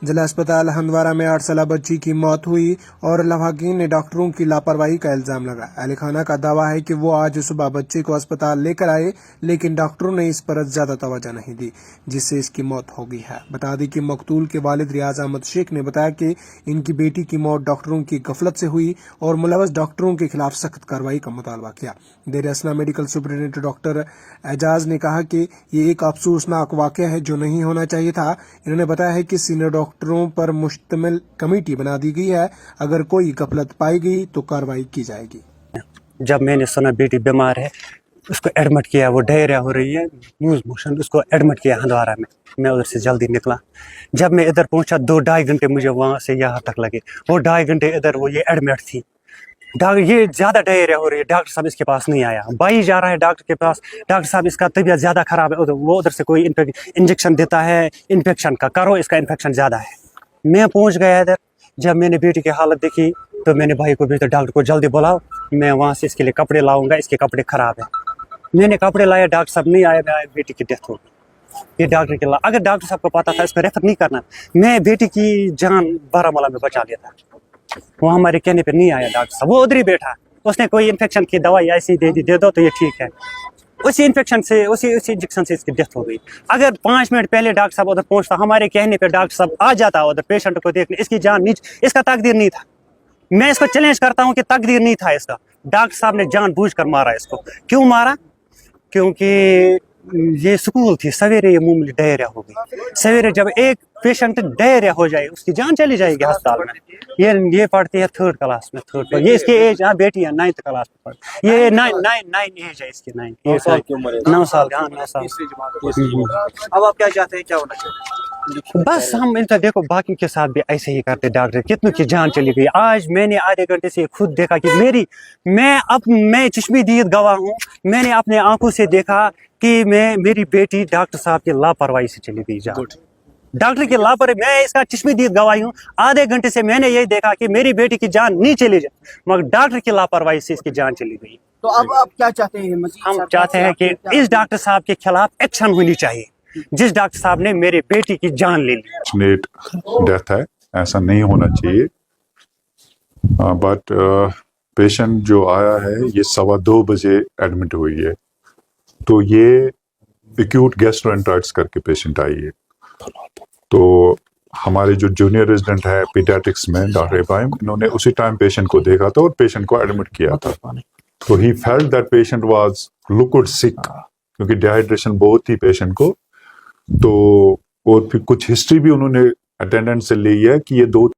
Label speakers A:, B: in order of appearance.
A: जिला अस्पताल हंदवाड़ा में 8 साल बच्ची की मौत हुई और लवाहकीन ने डॉक्टरों की लापरवाही का इल्जाम लगाया। अली खाना का दावा है कि वो आज सुबह बच्चे को अस्पताल लेकर आए, लेकिन डॉक्टरों ने इस पर ज्यादा तवज्जो नहीं दी, जिससे इसकी मौत हो गई है। बता दें कि मकतूल के वालिद रियाज अहमद शेख ने बताया कि इनकी बेटी की मौत डॉक्टरों की गफलत से हुई और मुलव्वस डॉक्टरों के खिलाफ सख्त कार्रवाई का मुतालबा किया। देर असना मेडिकल सुपरिटेंडेंट डॉक्टर एजाज ने कहा कि ये एक अफसोसनाक वाकया है जो नहीं होना चाहिए था। इन्होंने बताया है कि सीनियर डॉक्टरों पर मुश्तमिल कमेटी बना दी गई है, अगर कोई गफलत पाई गई तो कार्रवाई की जाएगी।
B: जब मैंने सुना बेटी बीमार है, उसको एडमिट किया, वो डायरिया हो रही है, लूज मोशन, उसको एडमिट किया हंदवाड़ा में। मैं उधर से जल्दी निकला। जब मैं इधर पहुंचा 2-2.5 घंटे मुझे वहाँ से यहाँ तक लगे। वो 2.5 घंटे इधर वो ये एडमिट थी। ये ज़्यादा डायरिया हो रही है, डॉक्टर साहब इसके पास नहीं आया। भाई जा रहा है डॉक्टर के पास, डॉक्टर साहब इसका तबीयत ज़्यादा ख़राब है, वो उधर से कोई इंजेक्शन देता है इन्फेक्शन का, करो इसका इन्फेक्शन ज़्यादा है। मैं पहुँच गया इधर। जब मैंने बेटी की हालत देखी तो मैंने भाई को भेजा, डॉक्टर को जल्दी बुलाओ, मैं वहाँ से इसके लिए कपड़े लाऊंगा, इसके कपड़े ख़राब है। मैंने कपड़े लाए, डॉक्टर साहब नहीं आए, बेटी की डेथ हो गई। ये डॉक्टर के अगर डॉक्टर साहब को पता था इसको रेफर नहीं करना, मैं बेटी की जान बारामूला में बचा लिया था। वो हमारे कहने पे नहीं आया डॉक्टर साहब, वो उधर ही बैठा। उसने कोई इन्फेक्शन की दवाई ऐसी दे दी, दे दो तो ये ठीक है। उसी इन्फेक्शन से, उसी इंजेक्शन से इसकी डेथ हो गई। अगर 5 मिनट पहले डॉक्टर साहब उधर पहुंचता, हमारे कहने पे डॉक्टर साहब आ जाता उधर पेशेंट को देखने, इसकी जान नीचे, इसका तकदीर नहीं था। मैं इसको चैलेंज करता हूँ कि तकदीर नहीं था इसका। डॉक्टर साहब ने जानबूझकर मारा इसको। क्यों मारा? क्योंकि ये स्कूल थी, सवेरे ये मुंह में डायरिया हो गई। सवेरे जब एक पेशेंट डायरिया हो जाए, उसकी जान चली जाएगी अस्पताल में। ये पढ़ती है 3rd क्लास में, 3rd। ये इसकी एज, हाँ बेटी है 9th क्लास में पढ़ती। ये 9 एज है इसकी, 9
C: साल की उम्र है।
B: 9 साल, हाँ 9 साल।
C: अब आप क्या चाहते हैं, क्या होना चाहिए?
B: बस हम इनका देखो, बाकी के साथ भी ऐसे ही करते डॉक्टर, कितनों की जान चली गई। आज मैंने आधे घंटे से खुद देखा कि मैं चश्मदीद गवाह हूँ। मैंने अपने आंखों से देखा कि मेरी बेटी डॉक्टर साहब की लापरवाही से चली गई जान। डॉक्टर की लापरवाही, मैं इसका चश्मदीद गवाही हूँ। आधे घंटे से मैंने यही देखा कि मेरी बेटी की जान नहीं चली जाए, मगर डॉक्टर की लापरवाही से इसकी जान चली गई।
C: तो अब आप क्या चाहते हैं?
B: हम चाहते हैं कि इस डॉक्टर साहब के खिलाफ एक्शन होनी चाहिए, जिस डॉक्टर साहब ने मेरे बेटी की जान ले ली।
D: नेट डेथ है, ऐसा नहीं होना चाहिए। बट पेशेंट जो आया है ये 2:15 बजे एडमिट हुई है, तो ये एक्यूट गैस्ट्रोएंटराइटिस करके पेशेंट आई है। तो हमारे जो जूनियर रेजिडेंट है पीडियाट्रिक्स में, डॉक्टर इब्राहिम, इन्होंने उसी टाइम पेशेंट को देखा था और पेशेंट को एडमिट किया था। तो ही felt that patient was looked sick, क्योंकि डिहाइड्रेशन बहुत थी पेशेंट को। तो और फिर कुछ हिस्ट्री भी उन्होंने अटेंडेंट से ली है कि ये 2